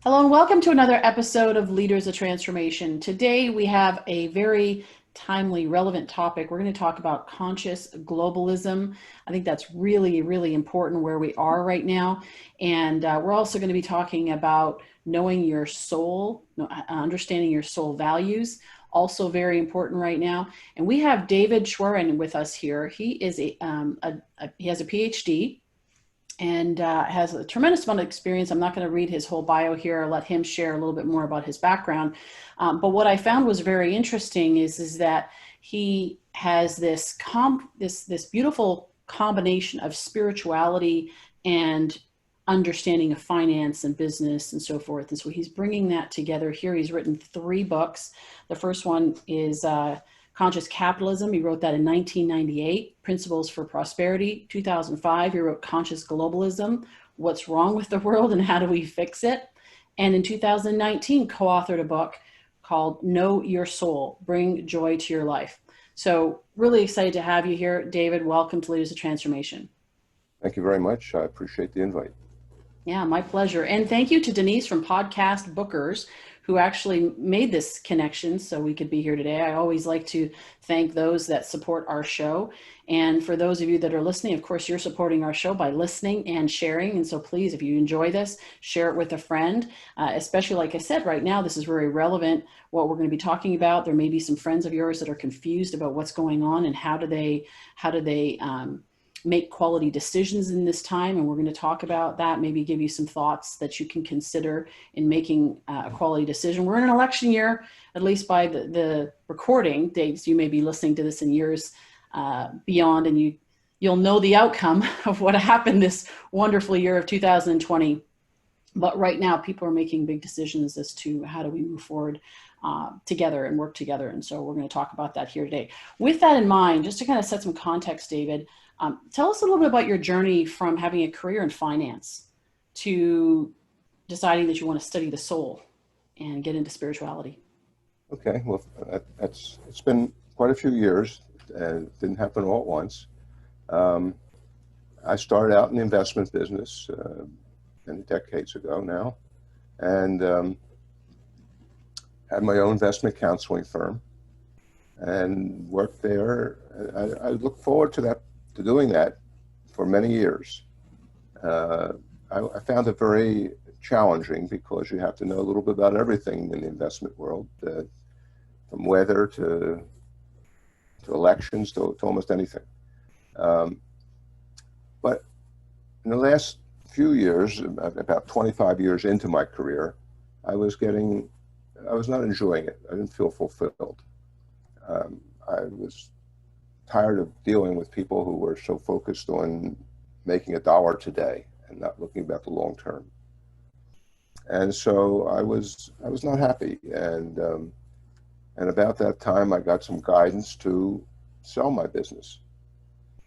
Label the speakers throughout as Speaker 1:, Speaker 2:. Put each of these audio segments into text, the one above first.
Speaker 1: Hello and welcome to another episode of Leaders of Transformation. Today we have a very timely, relevant topic. We're going to talk about conscious globalism. I think that's really, really important where we are right now. And we're also going to be talking about knowing your soul, understanding your soul values, also very important right now. And we have David Schwerin with us here. He is he has a Ph.D. and has a tremendous amount of experience. I'm not going to read his whole bio here. I'll let him share a little bit more about his background. But what I found was very interesting is that he has this beautiful combination of spirituality and understanding of finance and business and so forth. And so he's bringing that together here. He's written 3 books. The first one is Conscious Capitalism. He wrote that in 1998. Principles for Prosperity. 2005, he wrote Conscious Globalism. What's Wrong with the World and How Do We Fix It? And in 2019, co-authored a book called Know Your Soul, Bring Joy to Your Life. So really excited to have you here, David. Welcome to Leaders of Transformation.
Speaker 2: Thank you very much. I appreciate the invite.
Speaker 1: Yeah, my pleasure. And thank you to Denise from Podcast Bookers, who actually made this connection so we could be here today. I always like to thank those that support our show. And for those of you that are listening, of course, you're supporting our show by listening and sharing. And so please, if you enjoy this, share it with a friend, especially like I said, right now, this is very relevant, what we're going to be talking about. There may be some friends of yours that are confused about what's going on and how do they make quality decisions in this time. And we're going to talk about that, maybe give you some thoughts that you can consider in making a quality decision. We're in an election year, at least by the recording dates. You may be listening to this in years beyond, and you'll know the outcome of what happened this wonderful year of 2020. But right now, people are making big decisions as to how do we move forward together and work together. And so we're going to talk about that here today. With that in mind, just to kind of set some context, David, tell us a little bit about your journey from having a career in finance to deciding that you want to study the soul and get into spirituality.
Speaker 2: Okay, well, it's been quite a few years, and it didn't happen all at once. I started out in the investment business many decades ago now, and had my own investment counseling firm, and worked there. I look forward to doing that for many years. I found it very challenging because you have to know a little bit about everything in the investment world, from weather to elections to almost anything. But in the last few years, about 25 years into my career, I was not enjoying it. I didn't feel fulfilled. I was tired of dealing with people who were so focused on making $1 today and not looking about the long term. And so I was not happy. And about that time, I got some guidance to sell my business,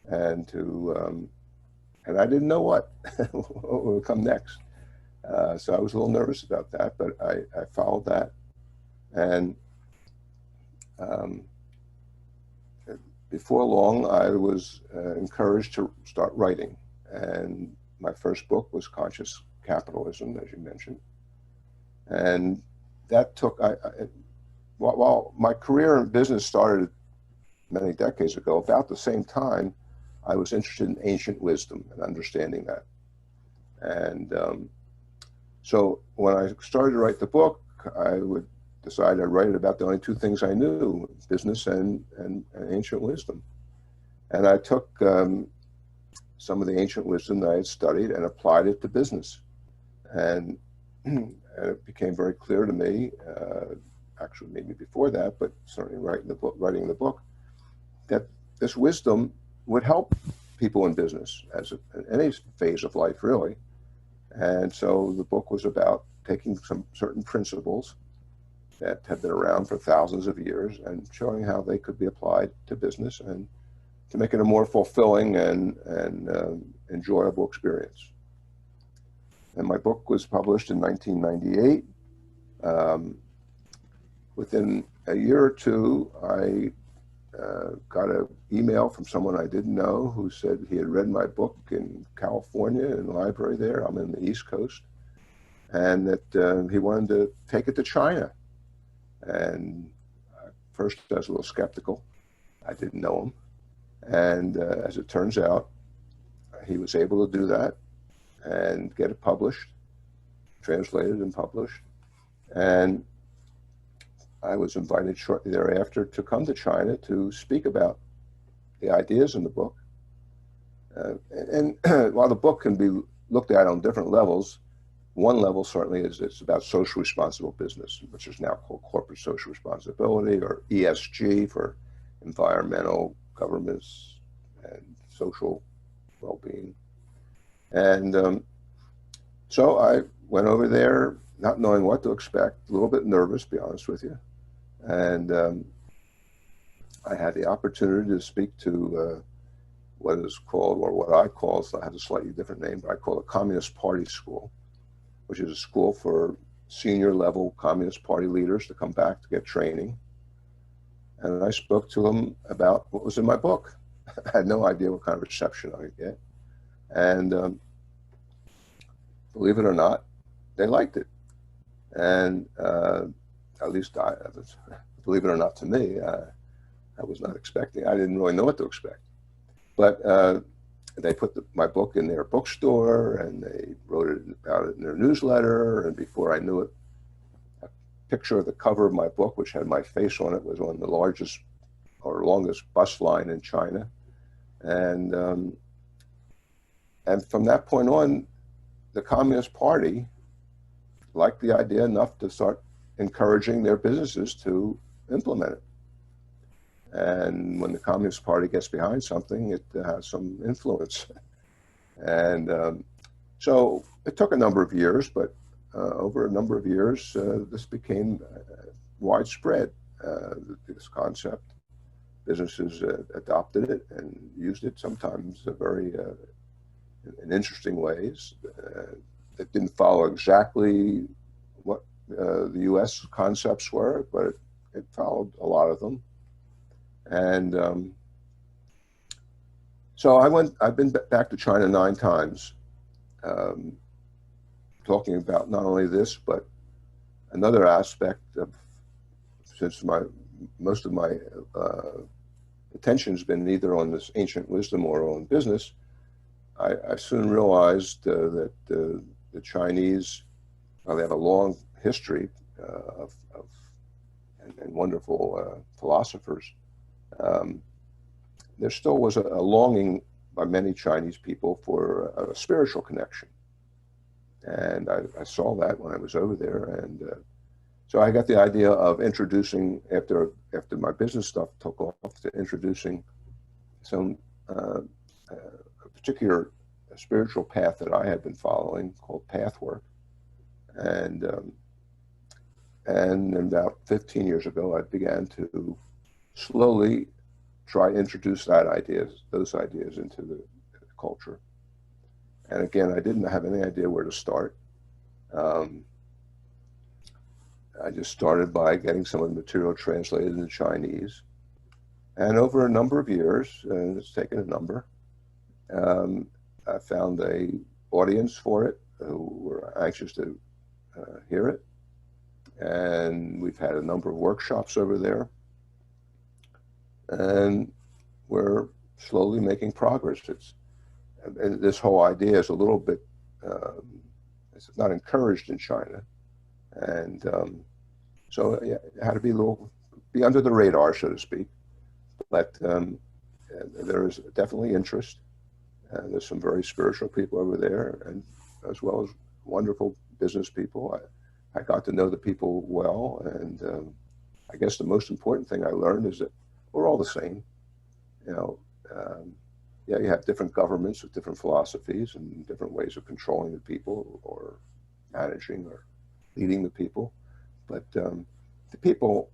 Speaker 2: and I didn't know what would come next. So I was a little nervous about that, but I followed that. And before long, I was encouraged to start writing. And my first book was Conscious Capitalism, as you mentioned. And that took, while my career in business started many decades ago, about the same time, I was interested in ancient wisdom and understanding that. And so when I started to write the book, I would decide I'd write it about the only 2 things I knew, business and ancient wisdom. And I took some of the ancient wisdom that I had studied and applied it to business. And it became very clear to me, actually maybe before that, but certainly writing the book, that this wisdom would help people in business in any phase of life, really. And so the book was about taking some certain principles that have been around for thousands of years and showing how they could be applied to business and to make it a more fulfilling and enjoyable experience. And my book was published in 1998. Within a year or two, I got an email from someone I didn't know who said he had read my book in California in the library there. I'm in the East Coast. and that he wanted to take it to China. And first, I was a little skeptical. I didn't know him, and as it turns out, he was able to do that and get it published, translated and published. And I was invited shortly thereafter to come to China to speak about the ideas in the book. And while the book can be looked at on different levels, one level certainly is it's about social responsible business, which is now called corporate social responsibility, or ESG for environmental, governance, and social well-being. And so I went over there not knowing what to expect, a little bit nervous, to be honest with you. And I had the opportunity to speak to what is called, or what I call, so it has a slightly different name, but I call it Communist Party School, which is a school for senior level Communist Party leaders to come back to get training. And I spoke to them about what was in my book. I had no idea what kind of reception I would get. And believe it or not, they liked it. And at least believe it or not to me, I was not expecting, I didn't really know what to expect. But they put my book in their bookstore, and they wrote about it in their newsletter. And before I knew it, a picture of the cover of my book, which had my face on it, was on the largest or longest bus line in China. And from that point on, the Communist Party liked the idea enough to start encouraging their businesses to implement it. And when the Communist Party gets behind something, it has some influence. And so it took a number of years, but over a number of years, this became widespread, this concept. Businesses adopted it and used it, sometimes very in interesting ways. It didn't follow exactly what the US concepts were, but it followed a lot of them. And so I've been back to China 9 times, talking about not only this, but another aspect of, since most of my attention has been either on this ancient wisdom or on business, I soon realized that the Chinese, they have a long history and wonderful philosophers. There still was a longing by many Chinese people for a spiritual connection. And I saw that when I was over there. And so I got the idea of introducing, after my business stuff took off, to introducing some a particular spiritual path that I had been following called pathwork. And about 15 years ago, I began to slowly try to introduce those ideas into the culture. And again, I didn't have any idea where to start. I just started by getting some of the material translated into Chinese. And over a number of years, and it's taken a number, I found a audience for it who were anxious to hear it. And we've had a number of workshops over there. And we're slowly making progress. And this whole idea is a little bit, it's not encouraged in China. And so yeah, it had to be under the radar, so to speak. But there is definitely interest. And there's some very spiritual people over there, and as well as wonderful business people. I got to know the people well. And I guess the most important thing I learned is that we're all the same. You know, yeah, you have different governments with different philosophies and different ways of controlling the people or managing or leading the people. But the people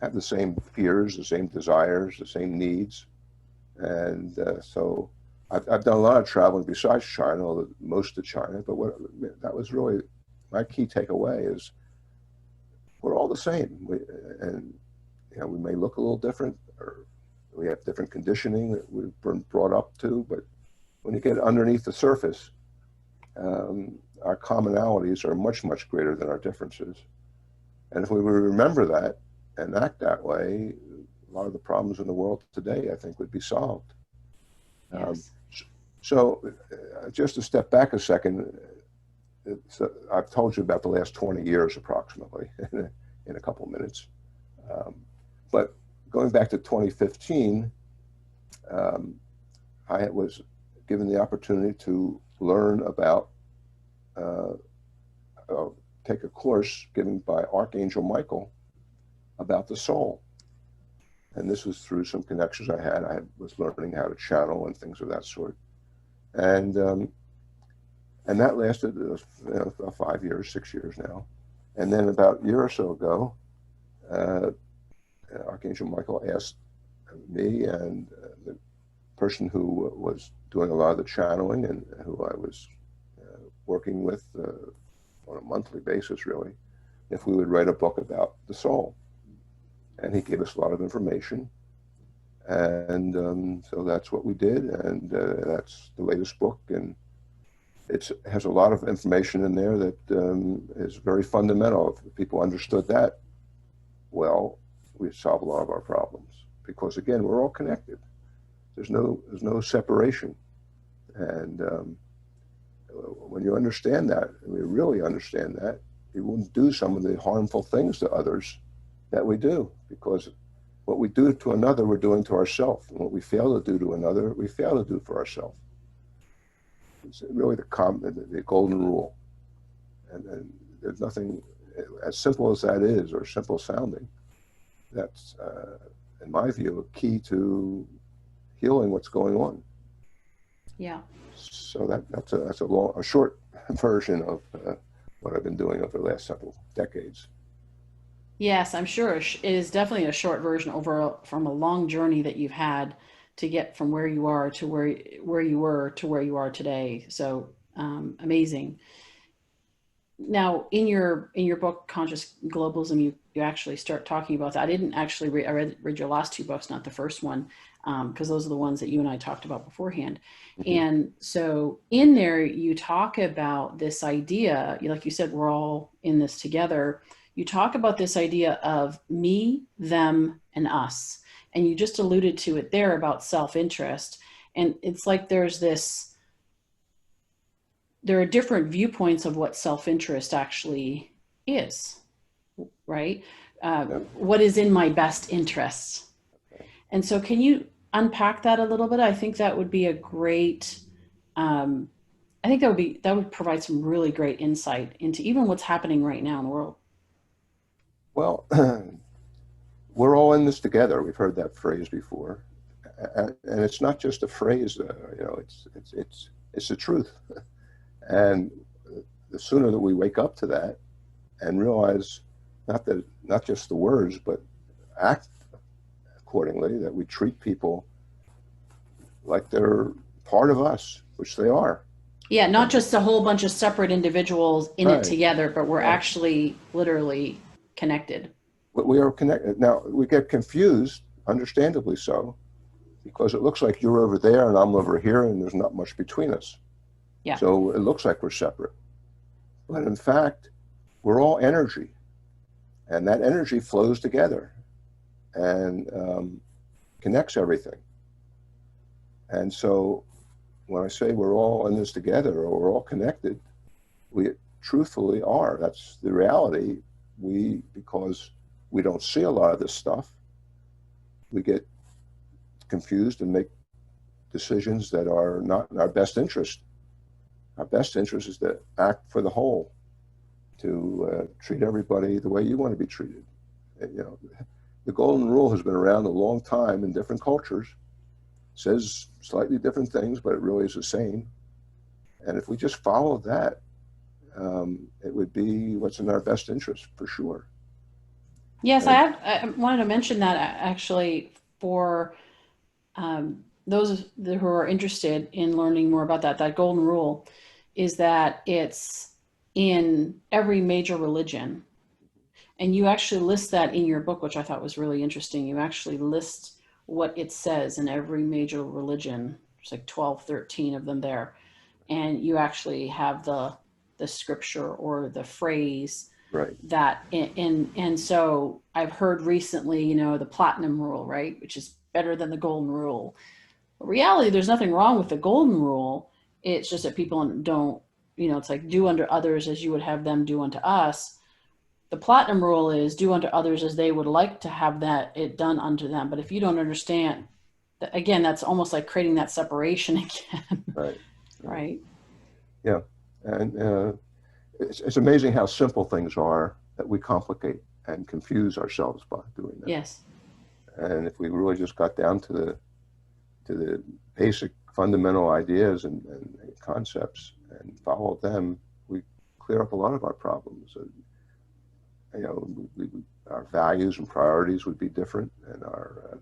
Speaker 2: have the same fears, the same desires, the same needs. And so I've done a lot of traveling besides China, most of China, but that was really my key takeaway is we're all the same. And you know, we may look a little different, or we have different conditioning that we've been brought up to, but when you get underneath the surface, our commonalities are much, much greater than our differences. And if we would remember that and act that way, a lot of the problems in the world today, I think, would be solved. Um,
Speaker 1: Yes.
Speaker 2: so, just to step back a second, I've told you about the last 20 years approximately in a couple of minutes. Um, but going back to 2015, um, I was given the opportunity to learn about, uh, take a course given by Archangel Michael about the soul. And this was through some connections I had. Was learning how to channel and things of that sort. And and that lasted about 5 years, 6 years now. And then about a year or so ago, uh, Archangel Michael asked me and the person who was doing a lot of the channeling and who I was working with on a monthly basis, really, if we would write a book about the soul. And he gave us a lot of information. And so that's what we did. And that's the latest book. And it has a lot of information in there that is very fundamental. If people understood that, well, we'd solve a lot of our problems. Because again, we're all connected. There's no separation. And when you understand that, and we really understand that, we wouldn't do some of the harmful things to others that we do. Because what we do to another, we're doing to ourselves. And what we fail to do to another, we fail to do for ourselves. It's really the golden rule. And there's nothing, as simple as that is, or simple sounding, that's, in my view, a key to healing what's going on.
Speaker 1: Yeah.
Speaker 2: So that's a short version of what I've been doing over the last several decades.
Speaker 1: Yes, I'm sure it is definitely a short version from a long journey that you've had to get from where you are to where you were to where you are today. So amazing. Now, in your book, Conscious Globalism, you actually start talking about that. I didn't actually read. I read your last two books, not the first one, because those are the ones that you and I talked about beforehand.
Speaker 2: Mm-hmm.
Speaker 1: And so in there, you talk about this idea, like you said, we're all in this together. You talk about this idea of me, them, and us, and you just alluded to it there about self-interest. And it's like there are different viewpoints of what self-interest actually is, right?
Speaker 2: Yeah.
Speaker 1: What is in my best interest? And so, can you unpack that a little bit? I think that would be a great. I think that would provide some really great insight into even what's happening right now in the world.
Speaker 2: Well, we're all in this together. We've heard that phrase before, and it's not just a phrase. It's the truth. And the sooner that we wake up to that and realize not just the words, but act accordingly, that we treat people like they're part of us, which they are.
Speaker 1: Yeah, not just a whole bunch of separate individuals in it
Speaker 2: Right.
Speaker 1: together, but we're
Speaker 2: Right.
Speaker 1: actually literally connected.
Speaker 2: But we are connected. Now, we get confused, understandably so, because it looks like you're over there and I'm over here and there's not much between us.
Speaker 1: Yeah.
Speaker 2: So it looks like we're separate. But in fact, we're all energy. And that energy flows together and connects everything. And so when I say we're all in this together or we're all connected, we truthfully are. That's the reality. Because we don't see a lot of this stuff, we get confused and make decisions that are not in our best interest. Our best interest is to act for the whole, to treat everybody the way you want to be treated. The golden rule has been around a long time in different cultures. It says slightly different things, but it really is the same. And if we just follow that, it would be what's in our best interest for sure.
Speaker 1: Yes,
Speaker 2: And
Speaker 1: I wanted to mention that actually for those who are interested in learning more about that golden rule is that it's in every major religion. And you actually list that in your book, which I thought was really interesting. You actually list what it says in every major religion. There's like 12, 13 of them there. And you actually have the scripture or the phrase
Speaker 2: Right.
Speaker 1: that, and so I've heard recently, you know, the platinum rule, right, which is better than the golden rule. In reality, there's nothing wrong with the golden rule. It's just that people don't, you know, it's like do unto others as you would have them do unto us. The platinum rule is do unto others as they would like to have that it done unto them. But if you don't understand, again, that's almost like creating that separation again.
Speaker 2: Right.
Speaker 1: Right.
Speaker 2: Yeah. And it's amazing how simple things are that we complicate and confuse ourselves by doing that.
Speaker 1: Yes.
Speaker 2: And if we really just got down to the basic fundamental ideas and concepts and followed them, we clear up a lot of our problems. You know, our values and priorities would be different, and our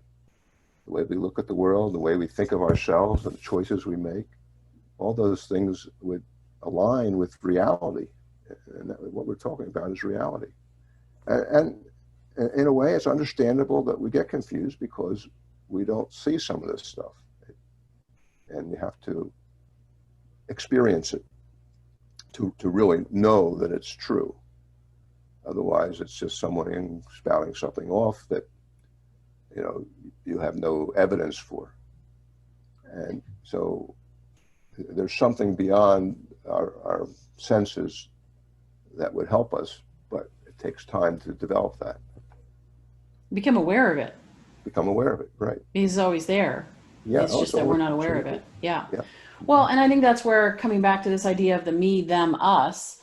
Speaker 2: the way we look at the world, the way we think of ourselves, and the choices we make, all those things would align with reality. And what we're talking about is reality. And in a way, it's understandable that we get confused because we don't see some of this stuff. And you have to experience it to really know that it's true. Otherwise, it's just someone spouting something off that, you know, you have no evidence for. And so there's something beyond our senses that would help us, but it takes time to develop that.
Speaker 1: Become aware of it.
Speaker 2: Become aware of it, right.
Speaker 1: He's always there.
Speaker 2: Yeah.
Speaker 1: It's just that we're not aware of it. Yeah.
Speaker 2: Yeah.
Speaker 1: Well, and I think that's where, coming back to this idea of the me, them, us,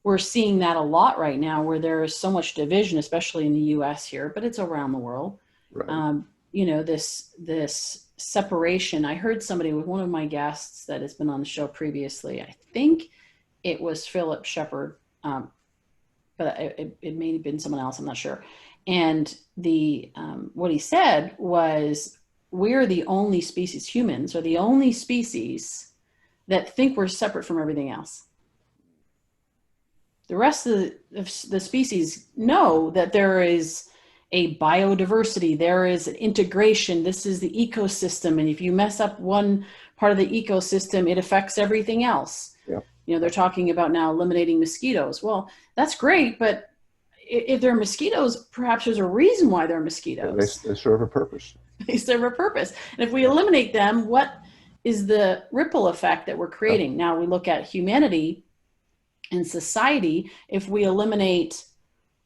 Speaker 1: we're seeing that a lot right now, where there is so much division, especially in the US here, but it's around the world.
Speaker 2: Right.
Speaker 1: You know, this separation. I heard somebody with one of my guests that has been on the show previously. I think it was Philip Shepard, but it may have been someone else. I'm not sure. And what he said was, we're the only species, humans are the only species that think we're separate from everything else. The rest of the species know that there is a biodiversity, there is an integration, this is the ecosystem, and if you mess up one part of the ecosystem, it affects everything else.
Speaker 2: Yeah.
Speaker 1: You know, they're talking about now eliminating mosquitoes. Well, that's great, but if they're mosquitoes, perhaps there's a reason why they're mosquitoes.
Speaker 2: They serve a purpose.
Speaker 1: They serve a purpose. And if we eliminate them, what is the ripple effect that we're creating?
Speaker 2: Yeah.
Speaker 1: Now we look at humanity and society. If we eliminate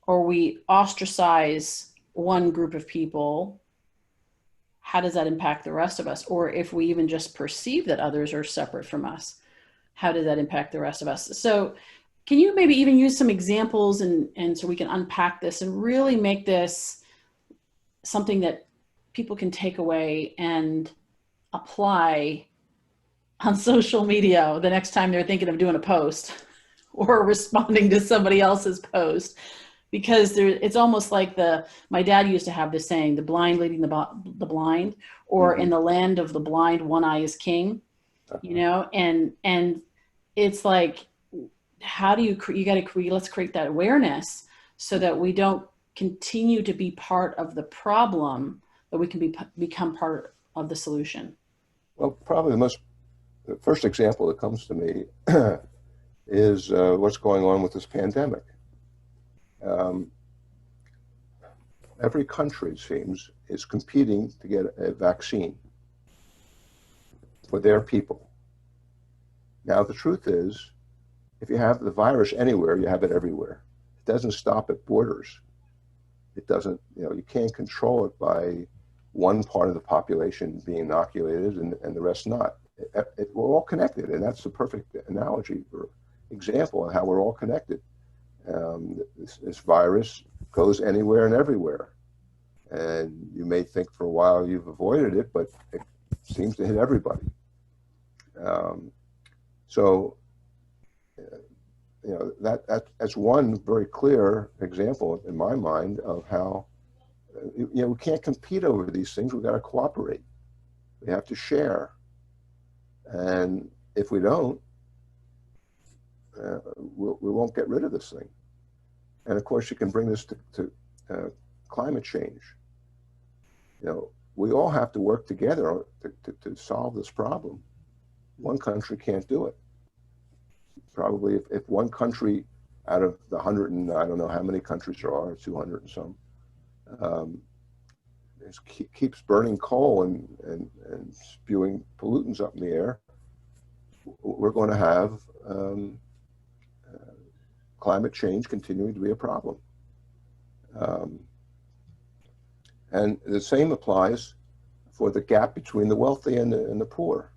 Speaker 1: or we ostracize one group of people, how does that impact the rest of us? Or if we even just perceive that others are separate from us, how does that impact the rest of us? So can you maybe even use some examples and so we can unpack this and really make this something that people can take away and apply on social media the next time they're thinking of doing a post or responding to somebody else's post? Because it's almost like my dad used to have this saying, the blind leading the blind, or in the land of the blind, one eye is king, you know, and it's like, how do you got to create, let's create that awareness so that we don't continue to be part of the problem, that we can become part of the solution.
Speaker 2: Well, probably the first example that comes to me is what's going on with this pandemic. Every country, it seems, is competing to get a vaccine for their people. Now, the truth is, if you have the virus anywhere, you have it everywhere. It doesn't stop at borders. It doesn't, you know, you can't control it by one part of the population being inoculated and the rest not. We're all connected, and that's the perfect analogy or example of how we're all connected. This virus goes anywhere and everywhere. And you may think for a while you've avoided it, but it seems to hit everybody. So, you know, that's one very clear example in my mind of how, you know, we can't compete over these things. We've got to cooperate. We have to share. And if we don't, we won't get rid of this thing. And of course, you can bring this to climate change. You know, we all have to work together to solve this problem. One country can't do it. probably if one country out of the 100 and I don't know how many countries there are, 200 and some, um, keeps burning coal and spewing pollutants up in the air, we're going to have climate change continuing to be a problem. Um, and the same applies for the gap between the wealthy and the poor.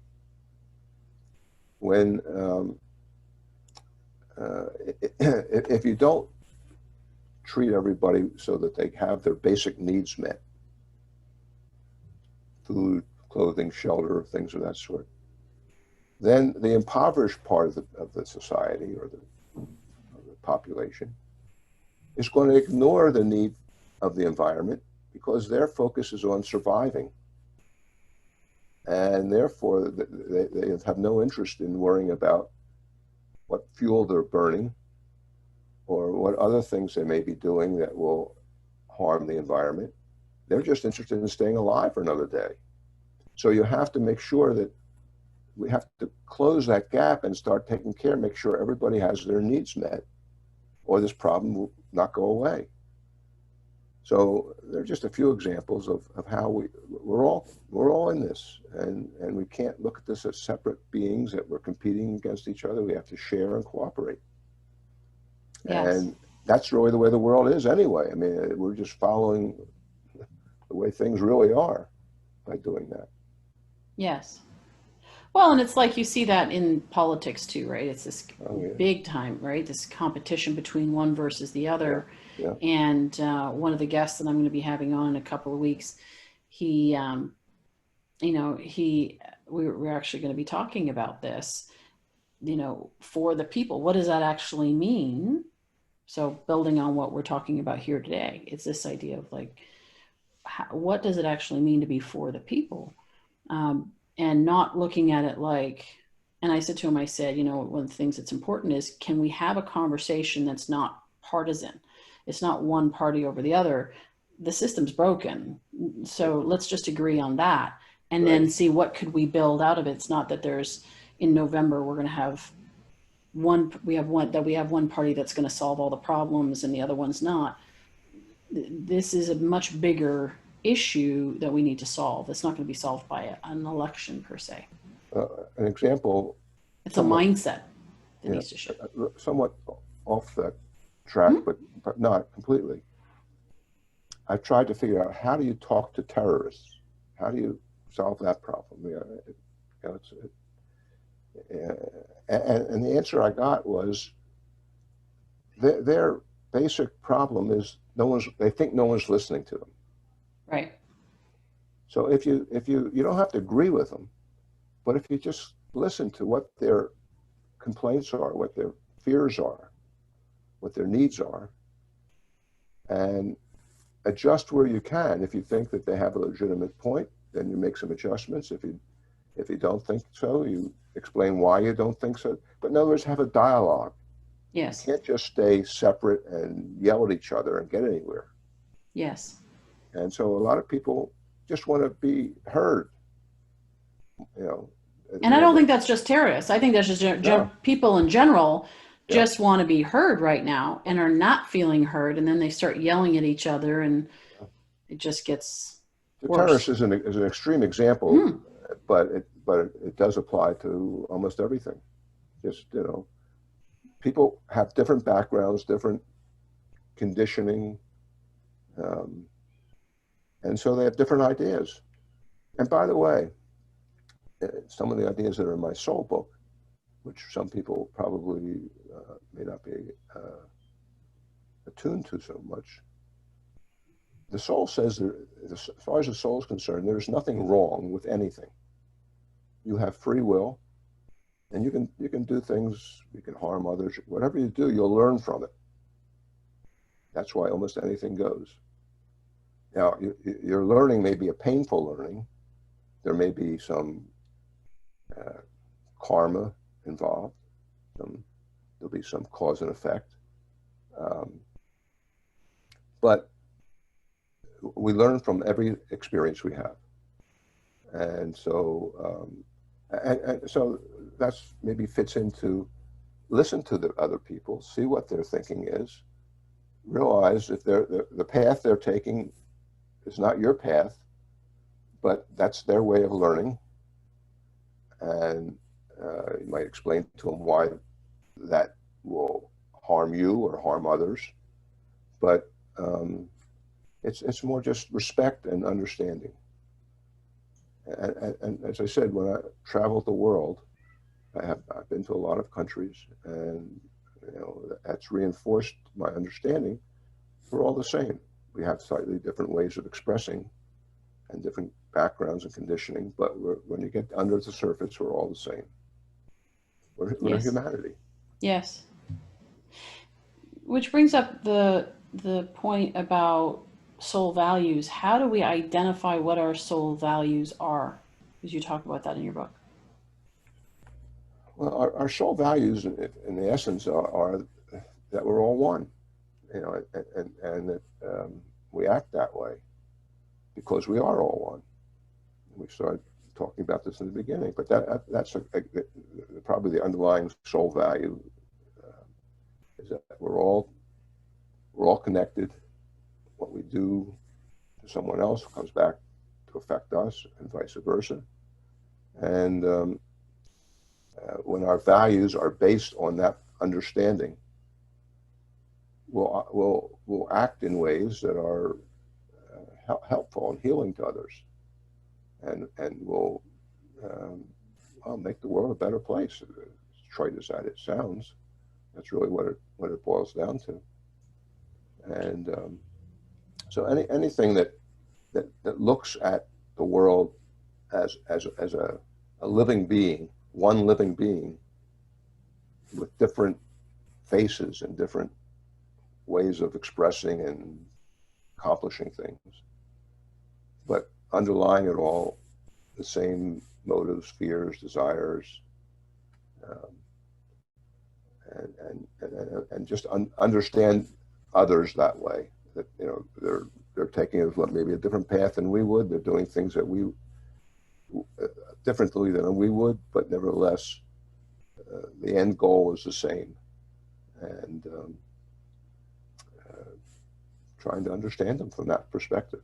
Speaker 2: When if you don't treat everybody so that they have their basic needs met, food, clothing, shelter, things of that sort, then the impoverished part of the society or the population is going to ignore the need of the environment because their focus is on surviving. And therefore, they have no interest in worrying about what fuel they're burning or what other things they may be doing that will harm the environment. They're just interested in staying alive for another day. So you have to make sure that we have to close that gap and start taking care, make sure everybody has their needs met, or this problem will not go away. So there are just a few examples of how we're all in this, and we can't look at this as separate beings that we're competing against each other. We have to share and cooperate.
Speaker 1: Yes.
Speaker 2: And that's really the way the world is anyway. I mean, we're just following the way things really are by doing that.
Speaker 1: Yes. Well, and it's like you see that in politics too, right? It's this
Speaker 2: Yeah.
Speaker 1: big time, right? This competition between one versus the other.
Speaker 2: Yeah.
Speaker 1: And one of the guests that I'm going to be having on in a couple of weeks, he, we're actually going to be talking about this, for the people. What does that actually mean? So building on what we're talking about here today, it's this idea of like, what does it actually mean to be for the people? And not looking at it like, and I said to him, I said, one of the things that's important is, can we have a conversation that's not partisan? It's not one party over the other. The system's broken. So let's just agree on that and then see what could we build out of it. It's not that in November, we're going to have we have one party that's going to solve all the problems and the other one's not. This is a much bigger issue that we need to solve. It's not going to be solved by an election per se.
Speaker 2: An example.
Speaker 1: It's a mindset that needs to shift.
Speaker 2: Somewhat off that track, but not completely. I've tried to figure out, how do you talk to terrorists? How do you solve that problem? And the answer I got was their basic problem is they think no one's listening to them.
Speaker 1: Right.
Speaker 2: So if you don't have to agree with them, but if you just listen to what their complaints are, what their fears are, what their needs are, and adjust where you can. If you think that they have a legitimate point, then you make some adjustments. If you don't think so, you explain why you don't think so. But in other words, have a dialogue.
Speaker 1: Yes.
Speaker 2: You can't just stay separate and yell at each other and get anywhere.
Speaker 1: Yes.
Speaker 2: And so a lot of people just want to be heard,
Speaker 1: And I don't think that's just terrorists. I think that's just people in general just want to be heard right now and are not feeling heard. And then they start yelling at each other and it just gets worse.
Speaker 2: Terrorists is an extreme example, but it does apply to almost everything. Just, people have different backgrounds, different conditioning, and so they have different ideas. And by the way, some of the ideas that are in my soul book, which some people probably may not be attuned to so much, the soul says that, as far as the soul is concerned, there's nothing wrong with anything. You have free will, and you can do things, you can harm others. Whatever you do, you'll learn from it. That's why almost anything goes. Now, your learning may be a painful learning. There may be some karma involved. There'll be some cause and effect. But we learn from every experience we have. And so, so that's maybe fits into listen to the other people, see what their thinking is, realize if the path they're taking is not your path, but that's their way of learning. And you might explain to them why that will harm you or harm others. But it's more just respect and understanding. And as I said, when I traveled the world, I've been to a lot of countries, and that's reinforced my understanding. We're all the same. We have slightly different ways of expressing and different backgrounds and conditioning, but when you get under the surface, we're all the same. We're
Speaker 1: Yes.
Speaker 2: humanity.
Speaker 1: Yes. Which brings up the point about soul values. How do we identify what our soul values are? Because you talk about that in your book.
Speaker 2: Well, our soul values, in the essence, are that we're all one, and that we act that way because we are all one. We started talking about this in the beginning, but that's probably the underlying soul value, is that we're all connected. What we do to someone else comes back to affect us, and vice versa. And when our values are based on that understanding, we'll act in ways that are helpful and healing to others, and will make the world a better place. As trite as that it sounds, that's really what it boils down to. And so anything that looks at the world as a living being, one living being with different faces and different ways of expressing and accomplishing things, but underlying it all, the same motives, fears, desires, and just understand others that way. That they're taking maybe a different path than we would. They're doing things that we differently than we would, but nevertheless, the end goal is the same. And trying to understand them from that perspective.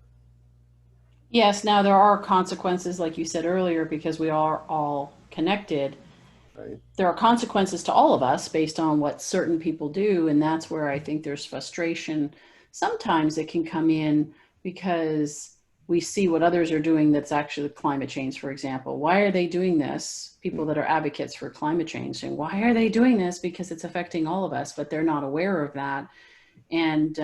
Speaker 1: Yes, now there are consequences, like you said earlier, because we are all connected.
Speaker 2: Right.
Speaker 1: There are consequences to all of us based on what certain people do, and that's where I think there's frustration. Sometimes it can come in because we see what others are doing that's actually climate change, for example. Why are they doing this? People that are advocates for climate change saying, why are they doing this? Because it's affecting all of us, but they're not aware of that. And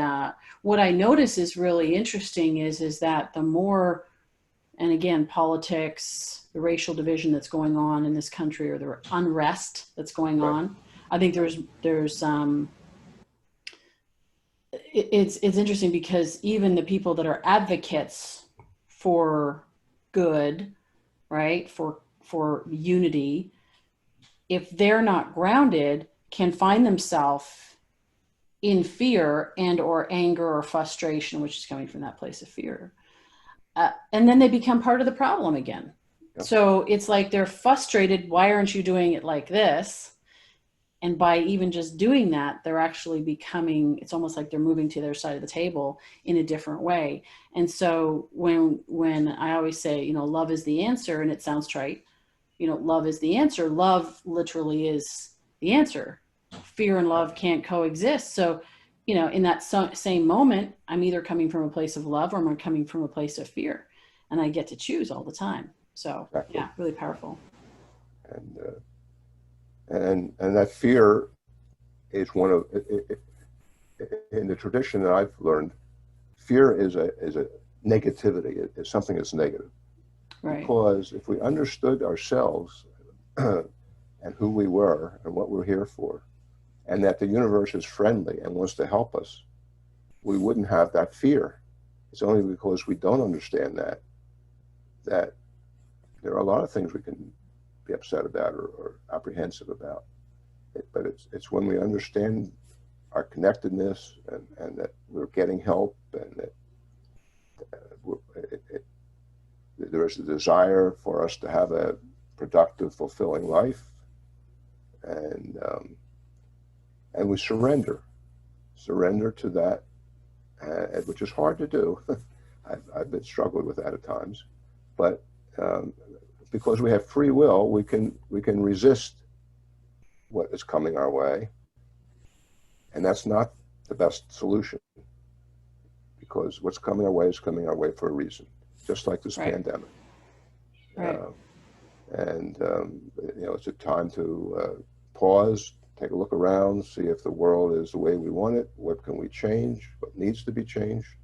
Speaker 1: what I notice is really interesting is that the more, and again, politics, the racial division that's going on in this country, or the unrest that's going on, I think there's it's interesting because even the people that are advocates for good, right, for unity, if they're not grounded, can find themselves in fear and or anger or frustration, which is coming from that place of fear. And then they become part of the problem again. Yep. So it's like they're frustrated. Why aren't you doing it like this? And by even just doing that, they're actually becoming, it's almost like they're moving to their side of the table in a different way. And so when I always say, love is the answer, and it sounds trite, love is the answer. Love literally is the answer. Fear and love can't coexist. So, in that same moment, I'm either coming from a place of love or I'm coming from a place of fear, and I get to choose all the time. So exactly. Yeah, really powerful.
Speaker 2: And that fear is one of, in the tradition that I've learned, fear is a negativity. It's something that's negative. Right. Because if we understood ourselves and who we were and what we're here for, and that the universe is friendly and wants to help us, we wouldn't have that fear. It's only because we don't understand that there are a lot of things we can be upset about or apprehensive about. But it's when we understand our connectedness and that we're getting help, and that there is a desire for us to have a productive, fulfilling life, and and we surrender to that, which is hard to do. I've been struggling with that at times, but because we have free will, we can resist what is coming our way, and that's not the best solution, because what's coming our way is coming our way for a reason, just like this pandemic.
Speaker 1: Right.
Speaker 2: And it's a time to pause, take a look around, see if the world is the way we want it, what can we change, what needs to be changed.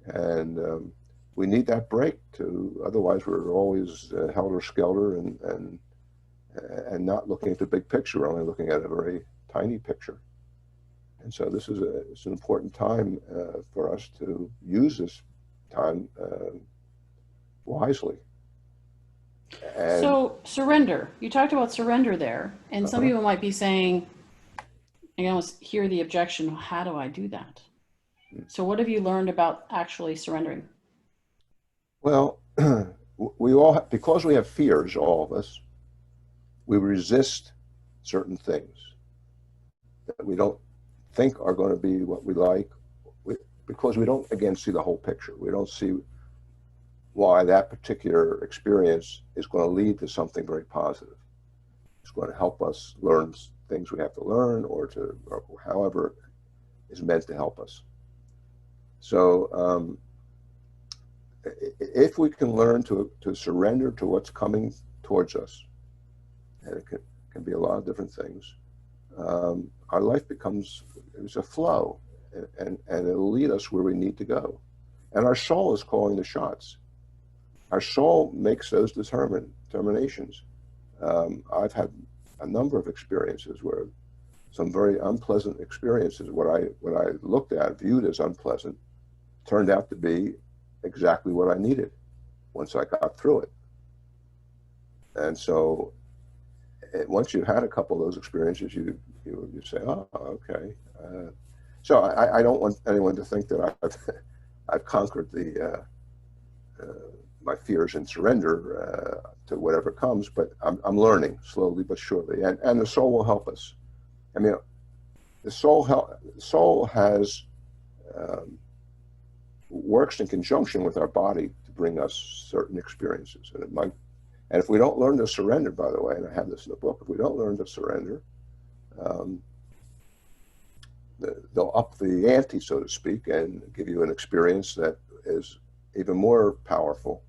Speaker 2: And we need that break otherwise we're always helter-skelter and not looking at the big picture, only looking at a very tiny picture. And so this is it's an important time for us to use this time wisely. And,
Speaker 1: so surrender. You talked about surrender there, and some people might be saying, I almost hear the objection, how do I do that? So what have you learned about actually surrendering?
Speaker 2: Well, we all, because we have fears, all of us, we resist certain things that we don't think are going to be what we like, because we don't, again, see the whole picture. We don't see why that particular experience is going to lead to something very positive. It's going to help us learn things we have to learn, or however is meant to help us. So if we can learn to surrender to what's coming towards us, and it can be a lot of different things, our life becomes a flow, and it'll lead us where we need to go. And our soul is calling the shots. Our soul makes those determinations. I've had a number of experiences where some very unpleasant experiences, what I looked at, viewed as unpleasant, turned out to be exactly what I needed once I got through it. And so once you've had a couple of those experiences, you say, oh, okay. So I don't want anyone to think that I've conquered my fears and surrender to whatever comes, but I'm learning slowly but surely, and the soul will help us. I mean, the soul has works in conjunction with our body to bring us certain experiences, and if we don't learn to surrender, by the way, and I have this in the book, if we don't learn to surrender, they'll up the ante, so to speak, and give you an experience that is even more powerful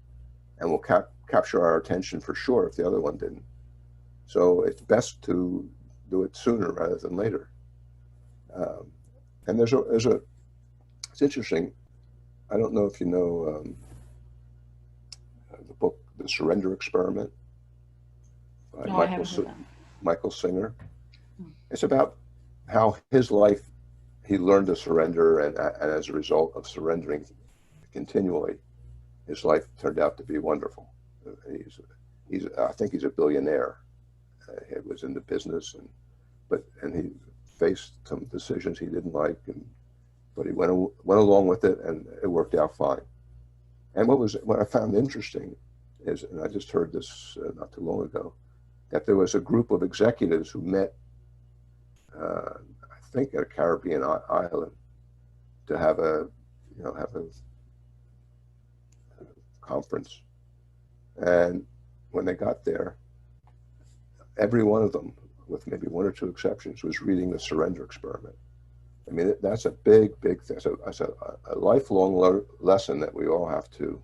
Speaker 2: and will capture our attention for sure if the other one didn't. So it's best to do it sooner rather than later. And it's interesting, I don't know if you know the book, The Surrender Experiment by
Speaker 1: No, I haven't heard that.
Speaker 2: Michael Singer. It's about how his life, he learned to surrender, and as a result of surrendering continually, his life turned out to be wonderful. I think he's a billionaire. He was in the business, and he faced some decisions he didn't like, but he went along with it, and it worked out fine. And what I found interesting is, and I just heard this not too long ago, that there was a group of executives who met, I think, at a Caribbean island to have a conference. And when they got there, every one of them, with maybe one or two exceptions, was reading The Surrender Experiment. I mean, that's a big thing. So it's a lifelong lesson that we all have to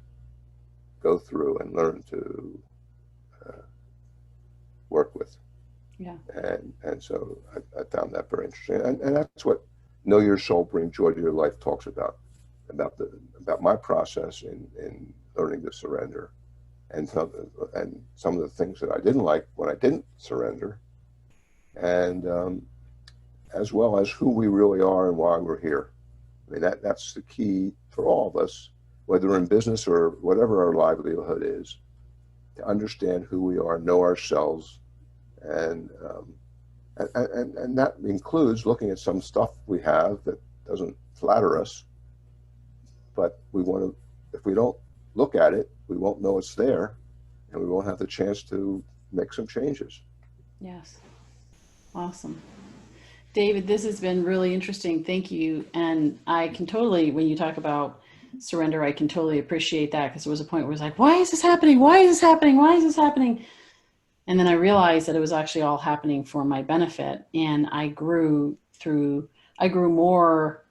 Speaker 2: go through and learn to work with.
Speaker 1: Yeah.
Speaker 2: And so I found that very interesting. And that's what Know Your Soul, Bring Joy to Your Life talks about my process in learning to surrender, and some of the things that I didn't like when I didn't surrender, and as well as who we really are and why we're here. I mean, that's the key for all of us, whether we're in business or whatever our livelihood is, to understand who we are, know ourselves, and that includes looking at some stuff we have that doesn't flatter us, but if we don't look at it, we won't know it's there, and we won't have the chance to make some changes.
Speaker 1: Yes. Awesome. David, this has been really interesting. Thank you. And I can totally, when you talk about surrender, I can totally appreciate that, because there was a point where it was like, why is this happening? Why is this happening? Why is this happening? And then I realized that it was actually all happening for my benefit. And I grew more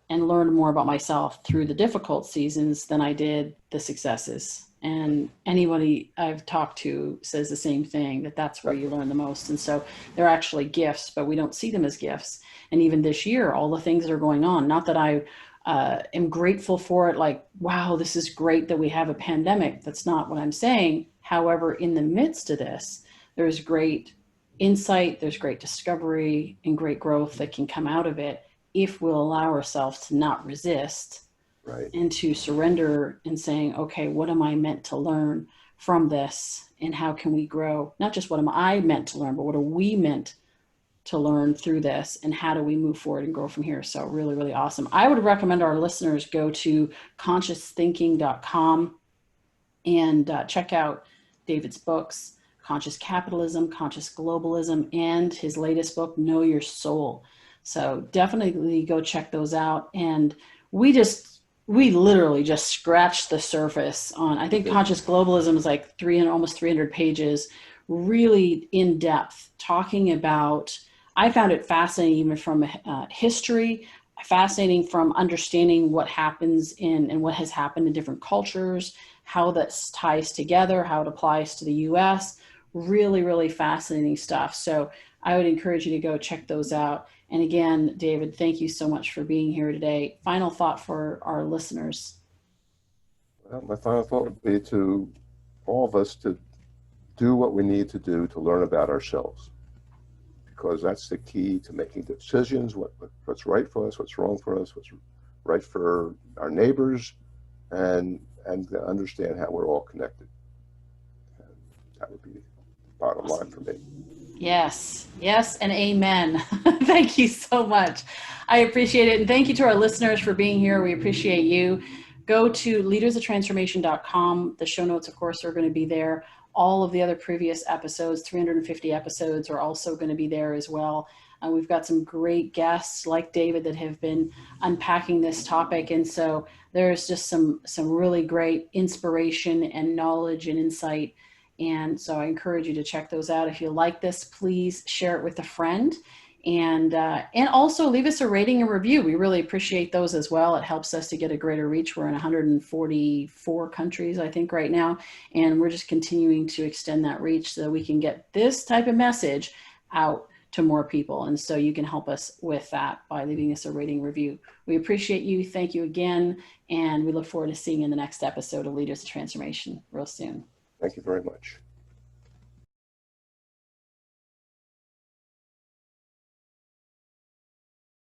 Speaker 1: and learned more about myself through the difficult seasons than I did the successes. And anybody I've talked to says the same thing, that that's where you learn the most. And so they're actually gifts, but we don't see them as gifts. And even this year, all the things that are going on, not that I am grateful for it, like, wow, this is great that we have a pandemic. That's not what I'm saying. However, in the midst of this, there's great insight, there's great discovery, and great growth that can come out of it if we'll allow ourselves to not resist,
Speaker 2: Right.
Speaker 1: and to surrender and saying, okay, what am I meant to learn from this? And how can we grow? Not just what am I meant to learn, but what are we meant to learn through this? And how do we move forward and grow from here? So really, really awesome. I would recommend our listeners go to consciousthinking.com and check out David's books, Conscious Capitalism, Conscious Globalism, and his latest book, Know Your Soul. So definitely go check those out. And we literally just scratched the surface on, I think Conscious Globalism is like almost 300 pages, really in depth, talking about, I found it fascinating even from history, fascinating from understanding what happens in and what has happened in different cultures, how that ties together, how it applies to the US. Really, really fascinating stuff. So I would encourage you to go check those out. And again, David, thank you so much for being here today. Final thought for our listeners.
Speaker 2: Well, my final thought would be to all of us to do what we need to do to learn about ourselves, because that's the key to making decisions, what's right for us, what's wrong for us, what's right for our neighbors, and to understand how we're all connected. And that would be the bottom line for me.
Speaker 1: Yes, yes, and amen. Thank you so much. I appreciate it. And thank you to our listeners for being here. We appreciate you. Go to leadersoftransformation.com. The show notes, of course, are going to be there. All of the other previous episodes, 350 episodes, are also going to be there as well. We've got some great guests like David that have been unpacking this topic. And so there's just some really great inspiration and knowledge and insight. And so I encourage you to check those out. If you like this, please share it with a friend, and also leave us a rating and review. We really appreciate those as well. It helps us to get a greater reach. We're in 144 countries, I think, right now, and we're just continuing to extend that reach so that we can get this type of message out to more people. And so you can help us with that by leaving us a rating review. We appreciate you. Thank you again. And we look forward to seeing you in the next episode of Leaders of Transformation real soon.
Speaker 2: Thank you very much.